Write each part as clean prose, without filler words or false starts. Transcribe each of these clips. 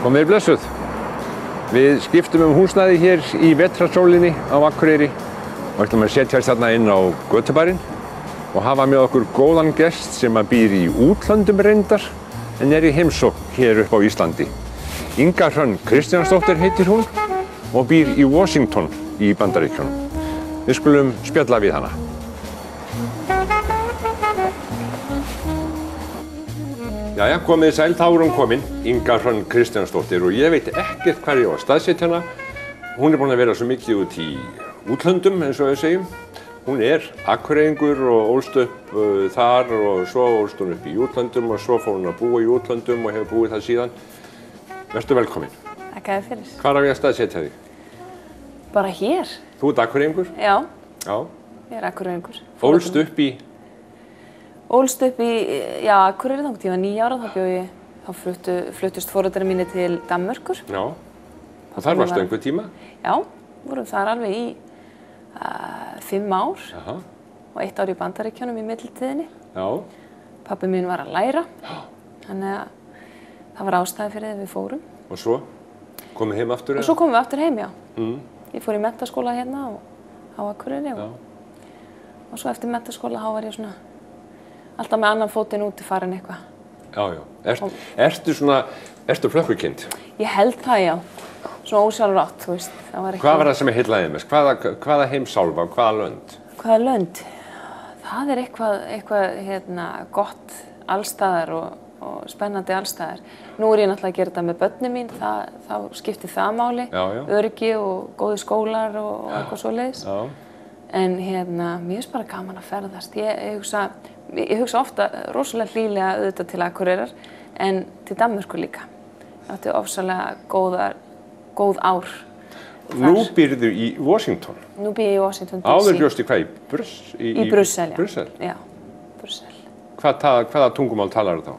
Komið blessuð. Við skiptum húsnæði hér í vetrarsólinni á Akureyri og ætlum að setjast þarna inn á götubarinn og hafa með okkur góðan gest sem býr í útlöndum reyndar en í heimsókn hér upp á Íslandi. Inga Hrönn Kristjánsdóttir heitir hún og býr í Washington í Bandaríkjunum. Við skulum spjalla við hana. Jæja, komið sæl, þá hún komin, Inga Hrönn Kristjánsdóttir og ég veit ekkert hvar ég á að staðsetja hana. Hún búin að vera svo mikið út í útlöndum, eins og við segjum. Hún akureyringur og ólst upp þar og svo ólst hún upp í útlöndum og svo fór hún að búa í útlöndum og hefur búið það síðan. Vertu velkomin. Takk að þér fyrir. Hvar á ég að staðsetja þig? Bara hér. Þú akureyringur? Já. Já. Ég akureyringur. Ólst upp í? Ólst upp í, já, Akureyri þangað. Ég var 9 ára, þá fluttust foreldrar mínir til Danmerkur. Já. Og þar varstu einhver tíma? Já, vorum þar alveg í 5 ár. Aha. Og 1 ár í Bandaríkjunum í millitíðinni. Já. Pabbi mín var að læra. Þannig að það var ástæði fyrir þegar við fórum. Og svo? Komið heim aftur? Og svo komum við aftur heim, já. Ég fór í menntaskóla hérna á Akureyri og svo eftir menntaskóla þá var ég svona alltaf með annan fótinn úti farin eitthvað. Já, já. Ertu flökkukind? Ég held það, já. Svona ósjálfrátt, þú veist. Hvað var það sem heillaði mest? Hvaða heimsálfa, hvaða lönd? Hvaða lönd? Það eitthvað gott allstaðar og spennandi allstaðar. Nú ég náttúrulega að gera þetta með börnin mín, þá skiptir það máli. Já, já. Öryggi og góði skólar og eitthvað svoleiðis. Já. En mér finnst bara gaman að ferðast. Ég hugsa ofta rosalega hlýlega auðvitað til Akureyrar en til Danmerkur líka. Ég átti ofsalega góð ár. Nú býrðu í Washington? Nú býr ég í Washington DC. Áður bjóstu hvað í Brussel, já. Brussel? Já, Brussel. Hvaða tungumál talar þá?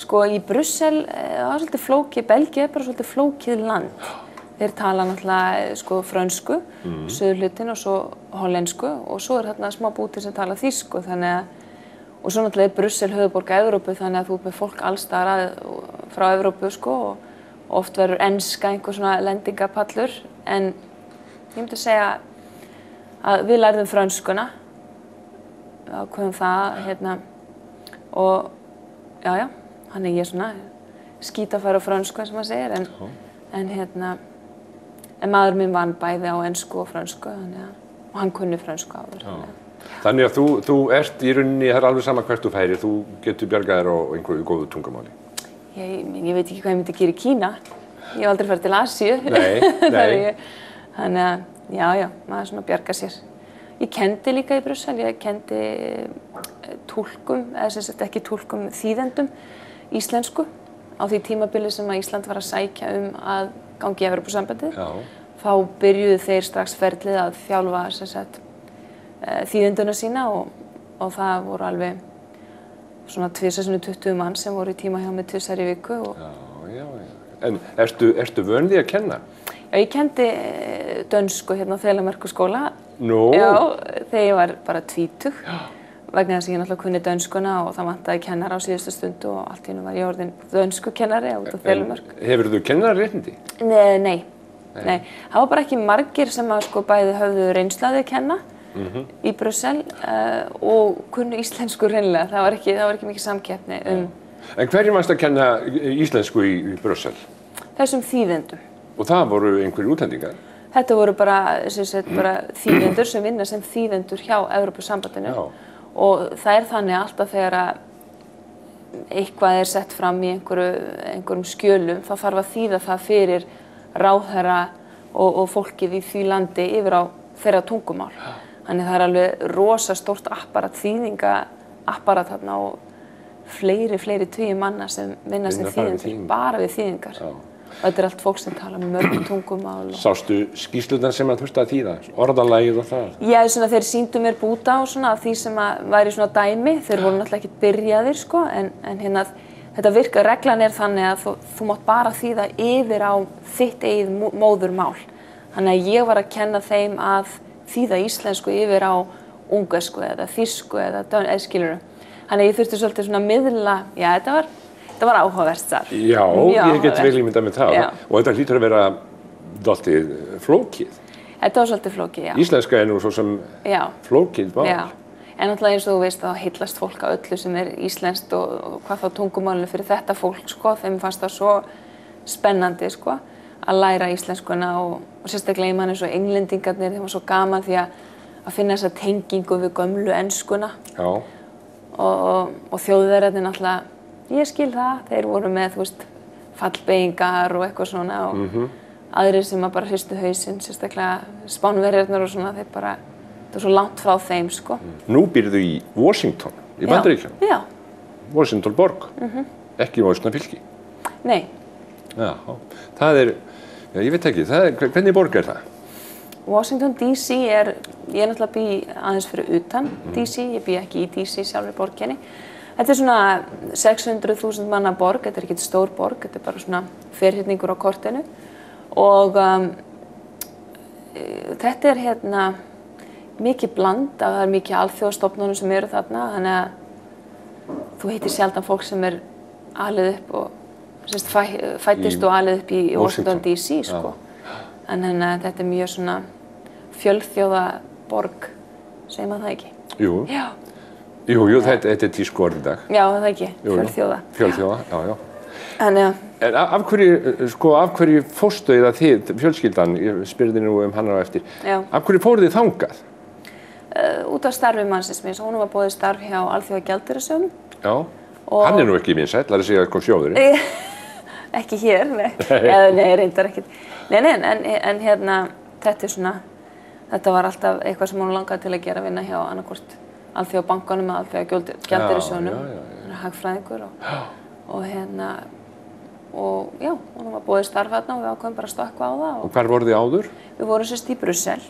Sko í Brussel, það var svolítið flókið, Belgía bara svolítið flókið land. Þeir tala náttúrulega frönsku, suðurhlutin og svo hollensku og svo þarna smá bútir sem tala þýsku og svo náttúrulega Brussel höfuðborg Evrópu þannig að þú með fólk allstaðar frá Evrópu og oft verður enska einhver svona lendingapallur en ég myndi segja að við lærðum frönskuna, við ákveðum það og já, þannig ég svona skítafæri á frönsku eins og maður segir en maður minn vann bæði á ensku og frönsku og hann kunni frönsku áður. Þannig að þú ert í rauninni, það alveg sama hvert þú færir, þú getur bjargað þér á einhverju góðu tungumáli. Ég veit ekki hvað ég myndi gera í Kína. Ég hef aldrei farið til Asíu. Nei. Þannig að já, maður svona bjargar sér. Ég kenndi líka í Brussel, ég kenndi túlkum, eða sem sagt ekki túlkum, þýðendum íslensku á því tímabili sem að Ísland var að sækja að gangi í Evrópusambandið. Þá byrjuðu þeir strax ferlið að þjálfa þýðenduna sína og það voru alveg svona 20 mann sem voru í tíma hjá mig 2 í viku. Já. En ertu vön því að kenna? Já, ég kendi dönsku hérna á Þelamerkurskóla. Nú? Já, þegar ég var bara 20. Vegna þess að ég náttúrulega kunni dönskuna og það vantaði kennara á síðustu stundu og allt í einu var ég orðin dönskukennari út á Þelamerk. Hefur þú kennararéttindi? Nei. Það var bara ekki margir sem að bæði höfðu reynslu að kenna í Brussel og kunnu íslensku hreinlega. Það var ekki mikið samkeppni En hverjum varst að kenna íslensku í Brussel? Þessum þýðendum. Og það voru einhverjir útlendingar? Þetta voru bara þýðendur sem vinna sem þýðendur hjá Evrópusambandinu. Og það þannig alltaf þegar að eitthvað sett fram í einhverjum skjölum, þá þarf að þýða það fyrir ráðherra og fólkið í því landi yfir á þeirra tungumál. Þannig það alveg rosa stórt þýðingaapparat þarna og fleiri tugir manna sem vinna sem þýðendur, bara við þýðingar. Og þetta allt fólk sem tala mörgum tungumál. Sástu skýrslurnar sem að þurfti að þýða? Orðalagið og það? Já, þeir sýndu mér búta og af því sem væri svona dæmi. Þeir voru náttúrulega ekki byrjaðir, en þetta virkar, reglan þannig að þú mátt bara þýða yfir á þitt eigið móðurmál. Þannig að ég var að kenna þeim að þýða íslensku yfir á ungarsku eða þýsku eða skilurðu. Þannig að ég þurfti svolítið svona miðla, já, þetta þetta var áhugavert starf. Já, ég get vel ímyndað með það. Og þetta hlýtur að vera dálítið flókið. Þetta var svolítið flókið, já. Íslenska er nú svo sem flókið mál. Já, en náttúrulega eins og þú veist þá heillast fólk á öllu sem er íslenskt og hvað þá tungumálinu fyrir þetta fólk, sko. Þeim fannst það svo spennandi, sko, að læra íslenskuna og sérstaklega í manni svo englendingarnir, þeim var svo gaman því að finna þessa tengingu við gömlu enskuna. Já. Og Þjóðverjarnir náttúrulega, ég skil það, þeir voru með, þú veist, fallbeyingar og eitthvað svona og aðrir sem að bara hristu hausinn, sérstaklega Spánverjarnir og svona, þeir bara, þetta var svo langt frá þeim, sko. Nú býrðu í Washington, í Bandaríkjunum? Já. Washington borg, ekki Washington fylki? Nei. Já, það er, ég veit ekki, hvernig borg er það? Washington DC ég náttúrulega bý aðeins fyrir utan DC, ég bý ekki í DC sjálfur borginni. Þetta er svona 600.000 manna borg, þetta er ekki stór borg, þetta er bara svona ferhyrningur á kortinu. Og þetta er hérna mikið bland, það er mikið alþjóðastofnunum sem eru þarna, þannig að þú heitir sjaldan fólk sem er alið upp og fæddist og alið upp í Washington DC, sko. Þannig að þetta er mjög svona fjölþjóða borg, segir maður það ekki? Jú. Já. Jú, þetta er tísku orð í dag. Já, það ekki, fjölþjóða. Fjölþjóða, já. En af hverju fórstu eða þið, fjölskyldan, ég spyrði nú hana á eftir, af hverju fóruð þið þangað? Út af starfi mannsins míns, hún var boðið starf hjá Alþjóðagjaldeyrissjóðnum. Já, hann er nú ekki vinsæll, það er að segja að kom sjóðurinn. Ekki hér, nei. Nei, reyndar ekkert. Nei, en hérna, þetta var alltaf eitthvað sem hún langaði til að gera, vinna hjá annarkvort Alþjóðabankanum eða Alþjóðagjaldeyrissjóðnum, hagfræðingur og hérna, og já, hún var boðið starf þarna og við ákveðum bara að stökkva á það. Og hvar voruð þið áður? Við vorum sérst í Brussel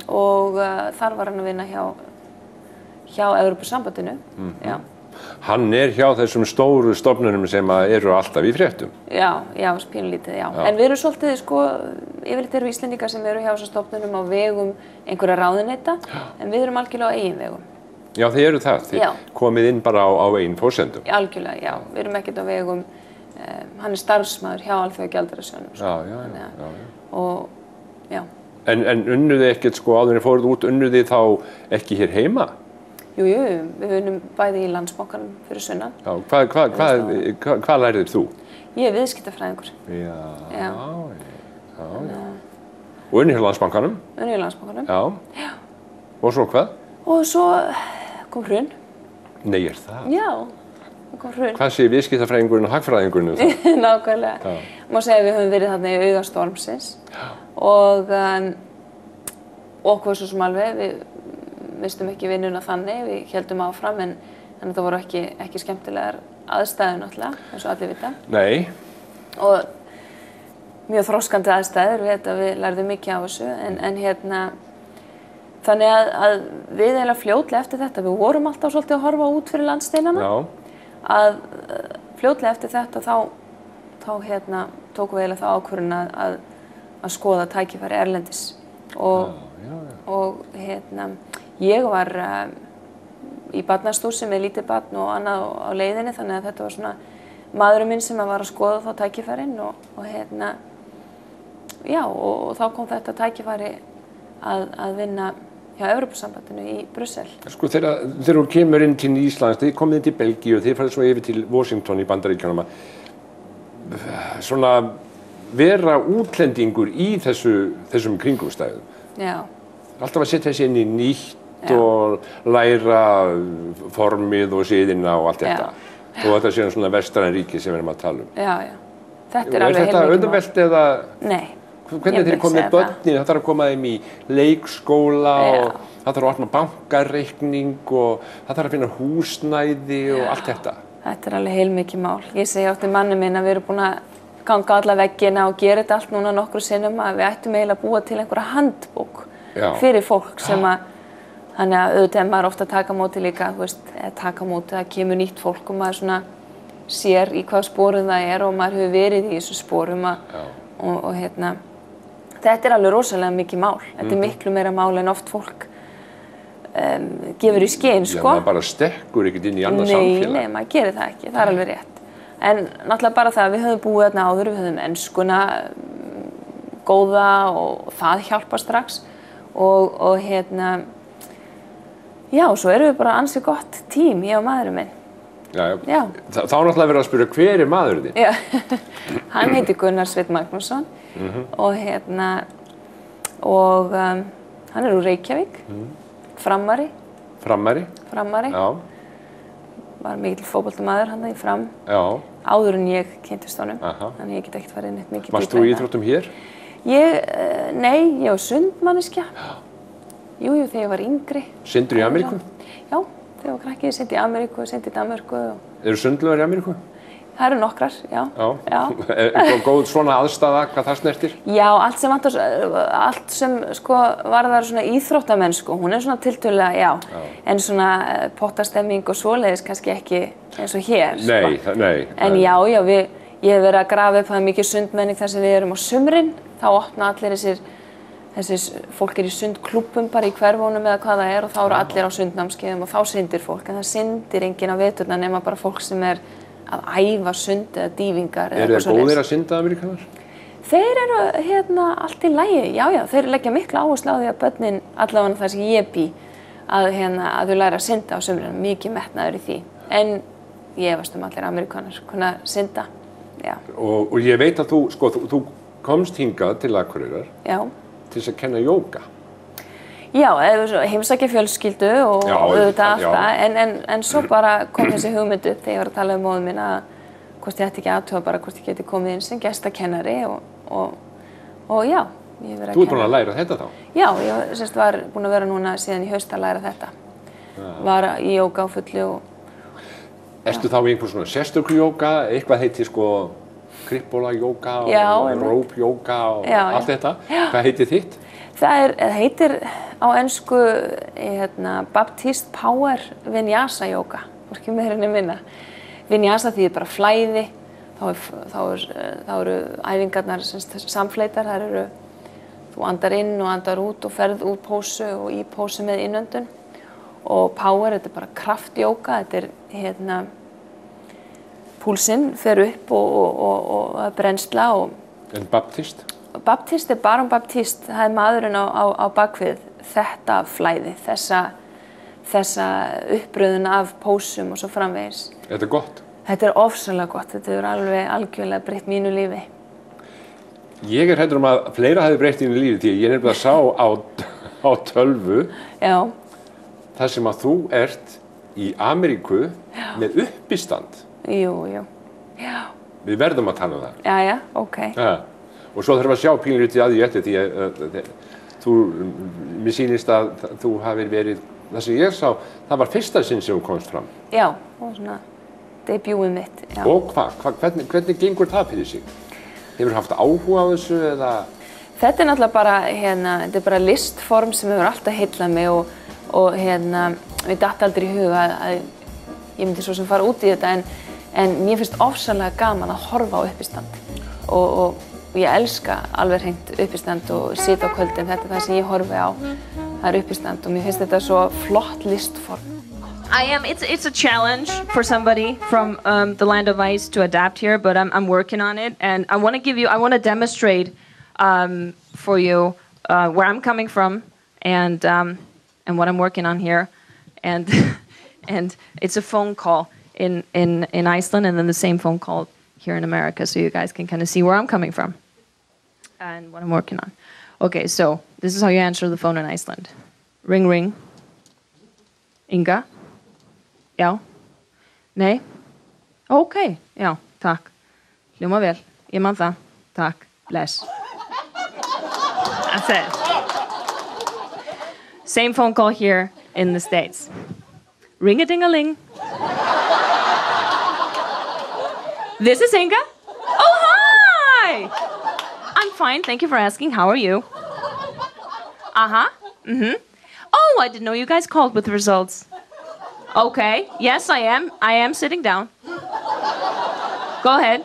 og þar var hann að vinna hjá Evrópusambandinu, já. Hann er hjá þessum stóru stofnunum sem eru alltaf í fréttum. Já, pínulítið, já. En við erum svolítið, sko, yfirleitt eru Íslendingar sem eru hjá þessum stofnunum á vegum einhverja ráðuneyta, en við erum algjörlega á eigin vegum. Já, þið eru það. Þið komið inn bara á eigin forsendum. Algjörlega, já. Við erum ekkert á vegum, hann er starfsmaður hjá Alþjóðagjaldeyrissjóðnum. Já. Og, já. En unnuð þið ekkert, sko, áður en fóruð út, unnuð þið þá ekki hér heima? Jú, við unnum bæði í Landsbankanum fyrir sunnan. Já, hvað lærðir þú? Ég er viðskiptafræðingur. Já. Og unni hjá Landsbankanum? Unni hjá Landsbankanum. Já. Og svo hvað? Og svo kom hrun. Nei, er það? Já, kom hrun. Hvað segir viðskiptafræðingurinn og hagfræðingurinn um það? Nákvæmlega. Má segja að við höfum verið þarna í auga stormsins. Og okkur svo sem alveg, við mistum ekki vinnuna þannig, við héldum áfram en þetta voru ekki skemmtilegar aðstæður náttúrulega, eins og allir vita. Nei. Og mjög þroskandi aðstæður, við lærðum mikið á þessu, en hérna, þannig að við eiginlega fljótlega eftir þetta, við vorum alltaf svolítið að horfa út fyrir landsteinana, að fljótlega eftir þetta þá hérna, tókum við eiginlega þá ákvörðun að skoða tækifæri erlendis og hérna, ég var í barnastúsi með lítið barn og annað á leiðinni, þannig að þetta var svona maðurinn minn sem var að skoða þá tækifærin og hérna, já, og þá kom þetta tækifæri að vinna hjá Evrópusambandinu í Brussel. Sko, þegar þú kemur inn til Íslands, þið komið inn til Belgíu og þið farið svo yfir til Washington í Bandaríkjunum, svona vera útlendingur í þessum kringumstæðum. Já. Alltaf að setja þessi inn í nýtt og læra formið og siðina og allt þetta. Og þetta sé svona vestræn ríki sem við erum að tala um. Já. Þetta er alveg heilmikið mál. Er þetta auðvelt eða? Nei. Hvernig þeir komið börnin? Það þarf að koma þeim í leikskóla og það þarf að opna bankareikning og það þarf að finna húsnæði og allt þetta. Þetta er alveg heilmikið mál. Ég segi átti manni minn að við erum búin að ganga alla veggina og gera þetta allt núna nokkru sinnum að við ættum eiginlega að búa til einhverja handbók fyrir fólk sem að, þannig að auðvitað er maður ofta að taka á móti líka, þú veist, taka á móti, það kemur nýtt fólk og maður svona sér í hvað sporum það er og maður hefur verið í þessu sporum og hérna, þetta er alveg rosalega mikið mál, þetta er miklu meira mál en oft fólk gefur í skyn, sko. Já, maður bara stekkur ekkert inn í annað samfélag. Nei, maður gerir það ekki, það er alveg rétt. En náttúrulega bara það að við höfum búið þarna áður, við höfum enskuna góða og það hjálpar strax og hérna, já, svo erum við bara ansið gott tím, ég og maðurinn minn. Já. Þá náttúrulega verið að spyrja hver maðurinn þinn? Já, hann heitir Gunnar Sveinn Magnússon og hérna, og hann úr Reykjavík, Framari. Framari? Framari. Já. Var mikill fótboltamaður hann í Fram. Já. Áður en ég kynntist honum, þannig ég get ekkert farið neitt mikið. Varst þú í íþróttum hér? Nei, ég var sundmanneskja. Jú, þegar ég var yngri. Syndur í Ameríku? Já, þegar ég var krakki, ég syndi í Ameríku, syndi í Danmörku. Eru sundlaugar í Ameríku? Það eru nokkrar, já. Góð svona aðstaða, hvað það snertir? Já, allt sem sko varðar svona íþróttamennsku, hún svona tiltölulega, já. En svona pottastemming og svoleiðis kannski ekki eins og hér, sko. Nei. En já, ég hef verið að grafa upp það mikið sundmenning þar sem við erum á sumrin. Þá opna allir þessir fólk í sundklúbbum bara í hverfunum eða hvað það og þá eru allir á sundnámskeiðum og þá syndir fólk. En það syndir enginn á veturna nema bara fólk sem er að æfa sund eða dýfingar eða eitthvað svoleiðis. Eru þeir góðir að synda, Ameríkanar? Þeir eru allt í lagi, já, þeir leggja mikla áherslu á því að börnin, allavega þar sem ég bý, að þau læra að synda á sumrinu, mikið metnaður í því. En ég efast allir Ameríkanar kunna synda, já. Og ég veit að þú komst hingað til Akureyrar til þess að kenna jóga. Já, heimsækja fjölskyldu og auðvitað allt það, en svo bara kom þessi hugmynd upp þegar ég var að tala móður mín að hvort ég ætti ekki aðtuga bara hvort ég geti komið inn sem gestakennari og já, ég hef verið að kenna. Þú ert búin að læra þetta þá? Já, ég var búin að vera núna síðan í haust að læra þetta. Var í jóga á fullu og... Ertu þá í einhver svona sérstöku jóga, eitthvað heitir krippóla jóga og rope jóga og allt þetta? Hvað heitir þitt? Það heitir á ensku Baptist Power Vinyasa Yoga, hvorki meira en minna. Vinyasa þýðir bara flæði, þá eru æfingarnar samfleytar, þú andar inn og andar út og ferð úr pósu og í pósu með innöndun. Og power, þetta bara kraftjóga, þetta púlsinn fer upp og brennsla og... En Baptist? Baptist Baron Baptist, það maðurinn á bakvið þetta flæði, þessa uppröðun af pósum og svo framvegis. Þetta gott? Þetta ofsalega gott, þetta hefur alveg algjörlega breytt mínu lífi. Ég hræddur að fleira hafi breytt mínu lífi því ég nefnilega sá á tölvu þar sem að þú ert í Ameríku með uppistand. Jú, já. Við verðum að tala um það. Já, ok. Og svo þurfum við að sjá pínlítið að því eftir því að mér sýnist að þú hafir verið, það sem ég sá, það var fyrsta sinn sem þú komst fram. Já, og svona debutið mitt, já. Og hvernig gengur það fyrir sig? Hefur haft áhuga á þessu eða? Þetta náttúrulega bara, þetta bara listform sem hefur alltaf heillað mig og við datt aldrei í huga að ég myndi svo sem fara út í þetta en mér finnst ofsalega gaman að horfa á uppistand og ég elska alveg hreint uppistand og sita á kvöldin, þetta það sem ég horfi á, það uppistand og mér finnst þetta svo flott listform. It's a challenge for somebody from the land of ice to adapt here, but I'm working on it, and I want to demonstrate for you where I'm coming from and what I'm working on here, and it's a phone call in Iceland, and then the same phone call here in America, so you guys can kind of see where I'm coming from and what I'm working on. Okay, so this is how you answer the phone in Iceland. Ring, ring. Inga? Já? Nei? Ok, já, takk. Hljóma vel, ég man það. Takk, bless. That's it. Same phone call here in the States. Ring-a-ding-a-ling. This is Inga. Oh, hi! I'm fine, thank you for asking. How are you? Uh-huh. Mm-hmm. Oh, I didn't know you guys called with results. Okay, yes, I am. I am sitting down. Go ahead.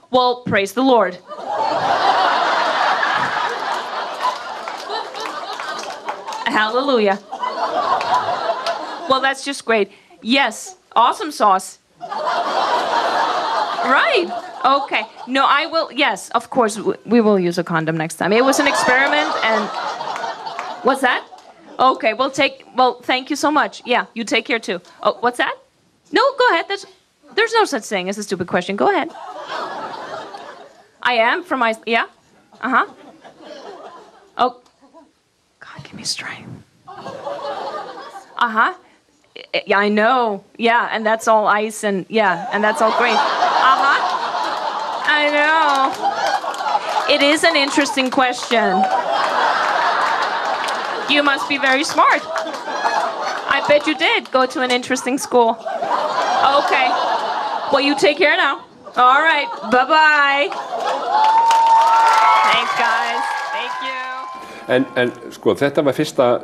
Well, praise the Lord. Hallelujah. Well, that's just great. Yes, awesome sauce. Right. Okay. No, I will. Yes, of course, we will use a condom next time. It was an experiment, and what's that? Okay. Well, thank you so much. Yeah, you take care too. Oh, what's that? No, go ahead. There's no such thing as a stupid question. Go ahead. I am from Iceland. Yeah. Oh. God, give me strength. Yeah, I know. Yeah, and that's all ice and that's all green. I know. It is an interesting question. You must be very smart. I bet you did go to an interesting school. Okay. Well, you take care now. All right. Bye-bye. Thanks, guys. Thank you. En sko, þetta var fyrsta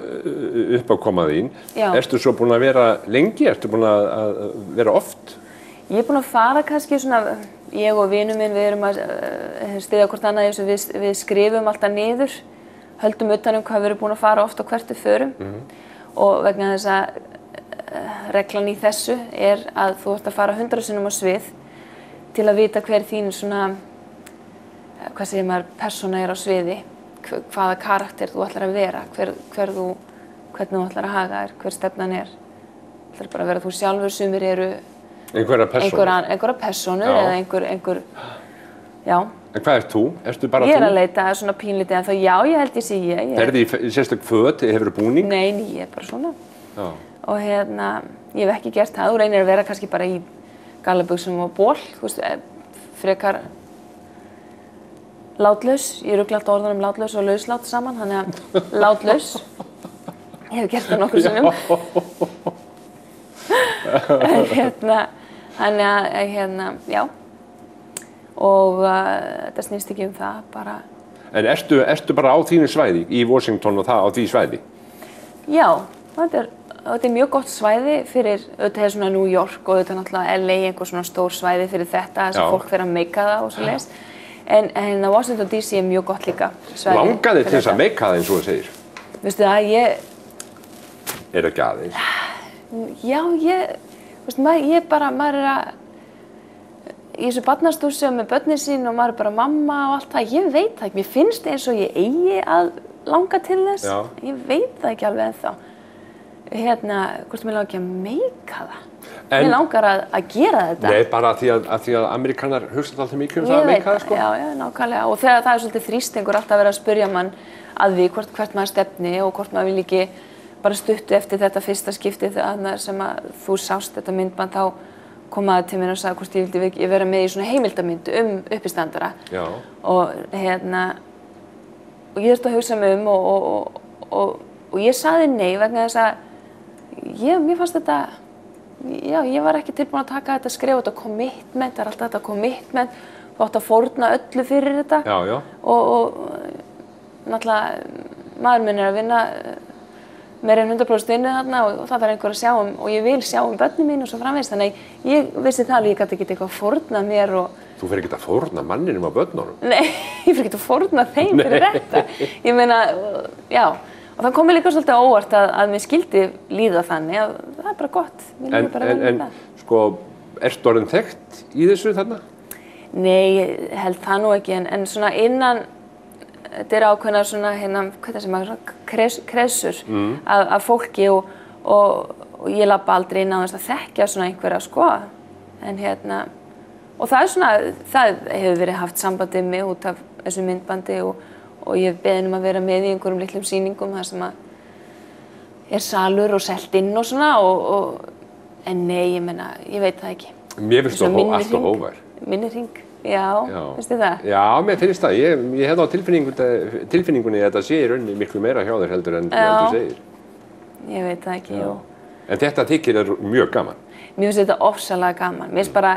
uppákoma þín. Já. Ertu svo búin að vera lengi? Ertu búin að vera oft? Ég búin að fara kannski svona, ég og vinur minn, við erum að styðja hvort annað eins og við skrifum alltaf niður, höldum utan hvað við erum búin að fara oft og hvert við förum. Og vegna þess að reglan í þessu að þú ert að fara 100 sinnum á svið til að vita hver þín svona, hvað segir maður, persóna á sviði, hvaða karakter þú ætlar að vera, hvernig þú ætlar að haga þér, hver stefnan ætlar bara að vera þú sjálfur, sumir eru einhverja persónur eða einhver, já. En hvað ert þú? Ertu bara þú? Ég að leita svona pínlítið en þá já, ég held ég sé ég. Ferðu í sérstök föt, hefurðu búning? Nei, ég bara svona. Já. Og ég hef ekki gert það, þú reynir að vera kannski bara í gallabuxum og ból, þú veist, frekar látlaus. Ég rugla alltaf orðunum látlaus og lauslát saman, þannig að látlaus. Ég hef gert það nokkur sinnum. Þannig að, já. Og þetta snýst ekki það, bara... En ertu bara á þínu svæði, í Washington og það á því svæði? Já, þetta er mjög gott svæði fyrir, auðvitað er svona New York og auðvitað náttúrulega LA, einhver svona stór svæði fyrir þetta, þess að fólk fer að meika það og svo leiðis. En Washington DC er mjög gott líka svæði. Langaði til þess að meika það eins og þú segir? Veistu það, Er ekki aðeins? Já, maður er að í þessu barnastúsi og með börnin sín og maður er bara mamma og allt það, ég veit það ekki, mér finnst eins og ég eigi að langa til þess, ég veit það ekki alveg ennþá. Hvort mér langar ekki að meika það. Mér langar að gera þetta. Nei, bara að því að Amerikanar hugsa alltaf mikið um það að meika það, sko. Já, nákvæmlega. Og þegar það er svolítið þrýstingur alltaf að vera að spyrja mann að því hvert maður stefni og hvort maður vil ekki bara stuttu eftir þetta fyrsta skiptið sem að þú sást þetta myndband, þá komaði til mér og sagði hvort ég vildi vera með í svona heimildamynd uppistandara. Já. Og ég þurfti að hugsa mig og ég sagði nei vegna þess að mér fannst þetta, ég var ekki tilbúin að taka þetta skref, þetta commitment, það er alltaf þetta commitment, þú átt að fórna öllu fyrir þetta. Já. Og náttúrulega maður minn er að vinna meira en 100% vinnu þarna og það þarf einhver að sjá og ég vil sjá börnin mín og svo framvegis, þannig ég vissi það alveg, ég gæti ekki eitthvað að fórna mér og... Þú fer ekki að fórna manninum á börnunum? Nei, ég fer ekki að fórna þeim fyrir þetta. Ég meina, já, og það kom mér líka svolítið óvart að mér skildi líða þannig að það er bara gott. En sko, ertu orðin þekkt í þessu þarna? Nei, ég held það nú ekki, en svona innan þetta er ákveðnar svona, hvað sem maður, kreðsur af fólki og ég labba aldrei inn á þess að þekkja svona einhverja, sko. En og það er svona, það hefur verið haft sambandið mig út af þessu myndbandi og ég hef beðið að vera með í einhverjum litlum sýningum þar sem að er salur og selt inn og svona en nei, ég meina, ég veit það ekki. Mér finnst það alltaf hóvar. Minni hring. Já, finnst þið það? Já, mér finnst það. Ég hef á tilfinningunni að þetta sé í rauninni miklu meira hjá þér heldur en þú segir. Ég veit það ekki, jú. En þetta þykir er mjög gaman? Mér finnst þetta ofsalega gaman. Mér finnst bara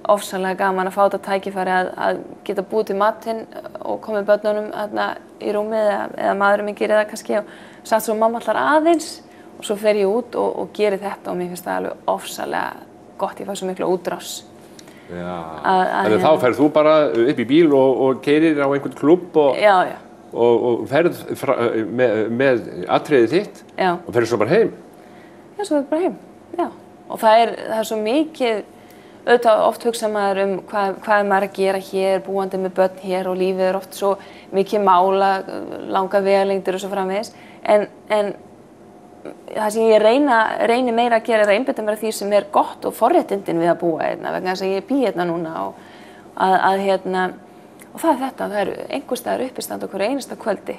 ofsalega gaman að fá þetta tækifæri að geta búið til matinn og komið börnunum í rúmið eða maðurinn minn gerir það kannski og sagt svo mamma allar aðeins og svo fer ég út og gerir þetta og mér finnst það alveg ofsalega gott. Ég fæ svo miklu útrás. Já, en þá ferð þú bara upp í bíl og keyrir á einhvern klubb og ferð með atriðið þitt og ferð svo bara heim? Já, svo ferð bara heim, já. Og það er svo mikið auðvitað oft hugsa maður hvað maður að gera hér, búandi með börn hér og lífið oft svo mikið mála, langa vegalengdir og svo framvegis. En það sem ég reyni meira að gera er að einbeita mér að því sem gott og forréttindin við að búa hérna, vegna þess að ég bý hérna núna og og það þetta, það einhvers staðar uppistand á hverju einasta kvöldi,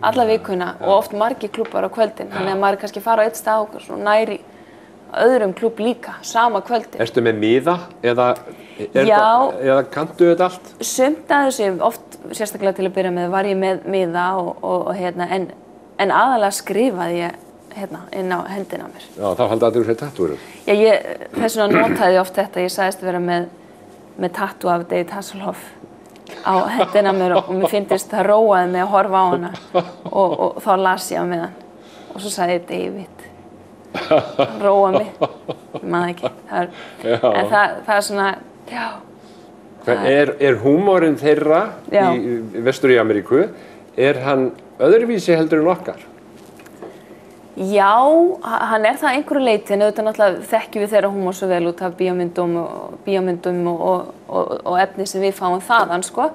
alla vikuna og oft margir klúbbar á kvöldin, þannig að maður kannski fara á eitt stað og svona næri öðrum klúbb líka, sama kvöldin. Ertu með miða eða kanntu þetta allt? Sumt að þessu, oft sérstaklega til að byrja með, var ég með miða og en aðalega skrifaði ég inn á hendina á mér. Já, þá haldi allir sér tattúur. Já, þess vegna notaði ég oft þetta, ég sagðist vera með tattoo af David Hasselhoff á hendina á mér og mér fyndist það róaði mig að horfa á hana og þá las ég á meðan og svo sagði ég David, róa mig, ég man ekki, en það svona, já. Er húmórinn þeirra í vestur í Ameríku, hann öðruvísi heldur en okkar? Já, hann það einhverju leyti, en auðvitað náttúrulega þekkjum við þeirra húmór svo vel út af bíómyndum og efni sem við fáum þaðan, sko.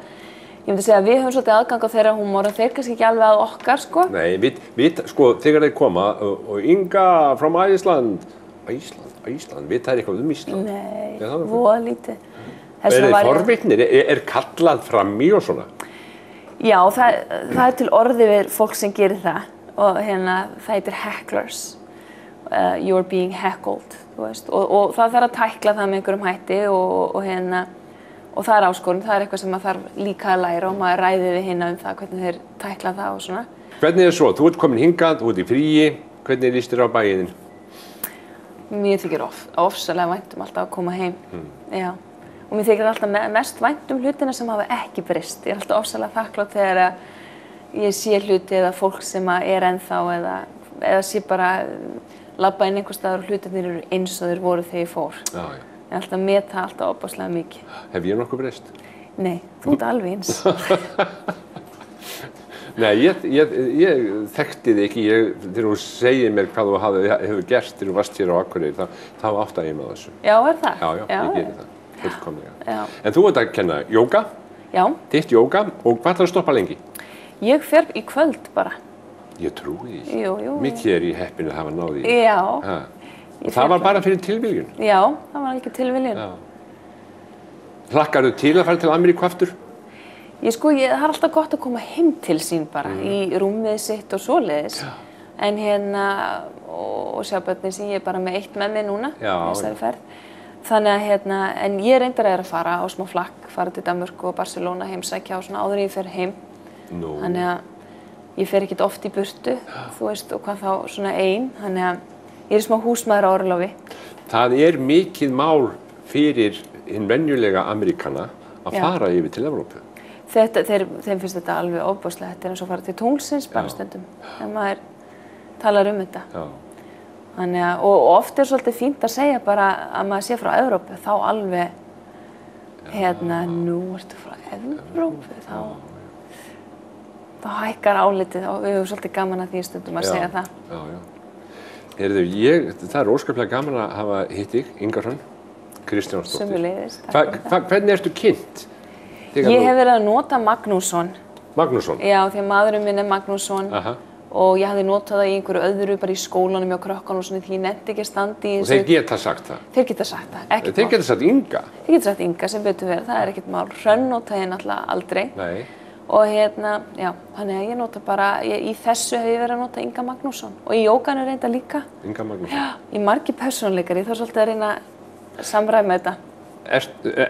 Ég myndi segja að við höfum svolítið aðgang á þeirra húmór og þeir kannski ekki alveg að okkar, sko. Nei, við sko, þegar þeir koma og Inga from Iceland, við það eitthvað Ísland? Nei, voða lítið. Þið forvitnir? Kallað fram í og svona? Já, það til orði við fólk sem gerir það. Og það heitir hecklers, you're being heckled, þú veist, og það þarf að tækla það með einhverjum hætti og það áskorun, það eitthvað sem maður þarf líka að læra og maður ræði við hina það, hvernig þeir tækla það og svona. Hvernig svo? Þú ert komin hingað, þú ert í fríi, hvernig líst þér á bæinn? Mér þykir ofsalega vænt alltaf að koma heim, já. Og mér þykir alltaf mest vænt hlutina sem hafa ekki breyst. Ég alltaf ofsalega þakklátt þegar ég sé hluti eða fólk sem ennþá eða sé bara labba inn einhvers staðar og hlutirnir eru eins og þeir voru þegar ég fór. Já, já. Ég alltaf meta alltaf opaslega mikið. Hef ég nokkuð breyst? Nei, þú ert alveg eins. Nei, ég þekkti þig ekki. Þegar þú segir mér hvað þú hefur gert þegar þú varst hér á Akureyri, þá áttaði ég með þessu. Já, það? Já, ég geri það. Fullkomlega. Já. En þú ert að kenna jóga? Já. Þitt jóga, og hvað ætlarðu að stoppa lengi? Ég fer í kvöld bara. Ég trúi því. Jú. Mikið í heppinu að hafa náð því. Já. Og það var bara fyrir tilviljun? Já, það var ekki tilviljun. Hlakkarðu til að fara til Ameríku aftur? Það er alltaf gott að koma heim til sín bara, í rúmið sitt og svoleiðis. En og sjá börnin sem ég bara með eitt með mig núna, þessari ferð. Þannig að en ég reyndar að fara á smá flakk, fara til Danmörku og Barcelona, heimsækja og svona áður en ég fer heim. Þannig að ég fer ekkert oft í burtu, þú veist, og hvað þá svona ein, þannig að ég smá húsmaður á orlofi. Það mikið mál fyrir hinn venjulega Ameríkana að fara yfir til Evrópu. Þeim finnst þetta alveg ofboðslega, þetta eins og fara til tunglsins bara stundum, þegar maður talar þetta. Já. Þannig að, og oft svolítið fínt að segja bara að maður sé frá Evrópu, þá alveg, nú ertu frá Evrópu, þá hækkar álitið og við höfum svolítið gaman að því stundum að segja það. Það óskaplega gaman að hafa hitt þig, Inga Hrönn Kristjánsdóttir. Sömuleiðis. Hvernig ertu kynnt? Ég hef verið að nota Magnússon. Magnússon? Já, því að maðurinn minn Magnússon og ég hafði notað það í einhverju öðru bara í skólanum hjá krökkunum og svona því ég nefndi ekki að standa í þessu. Og þeir geta sagt það? Þeir geta sagt það, ekkert mál. Þeir geta sagt Inga? Þeir geta sagt Inga sem betur verið, það ekkert mál. Hrönn nota ég náttúrulega aldrei. Nei. Og já, þannig að ég nota bara, í þessu hef ég verið að nota Inga Magnússon og í jóganu reynda líka. Inga Magnússon? Já, í margir persónuleikar, ég þarf svolítið að reyna að samræma þetta.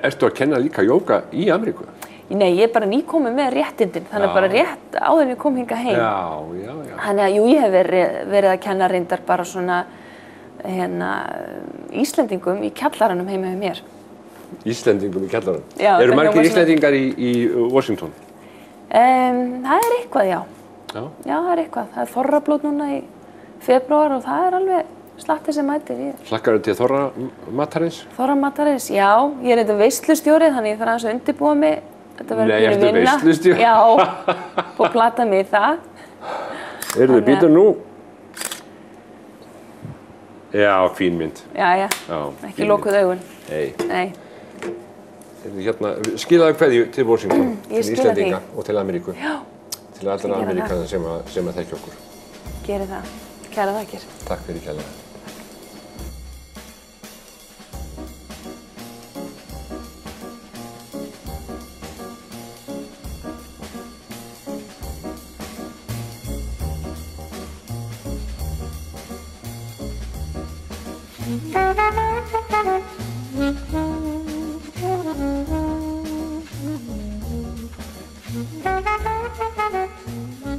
Ertu að kenna líka jóga í Ameríku? Nei, ég bara nýkomin með réttindin, þannig bara rétt áður en ég kom hingað heim. Já. Þannig að ég hef verið að kenna reyndar bara svona, Íslendingum í kjallaranum heima hjá mér. Íslendingum í kjallaranum? Já. Eru margir Íslendingar í Washington? Það eitthvað, já. Já, það eitthvað. Það þorrablót núna í febrúar og það alveg slattið sem mætir. Hlakkarðu til Þorra matarins? Þorra matarins, já. Ég þetta veislustjóri, þannig ég þarf aðeins að undirbúa mig. Nei, ertu veislustjóri? Já, og plata mig í það. Býtu nú. Já, fín mynd. Jæja, Já, ekki fín lokuð augun. Nei. Nei. Hérna, skilaðu kveðju til Washington, Ég til skila Íslendinga því. og til Ameríku. Já. Til allra Ég gera Ameríkana sem að þekkja okkur. Geri það. Kæra þakkir. Takk fyrir kærlega. Thank you.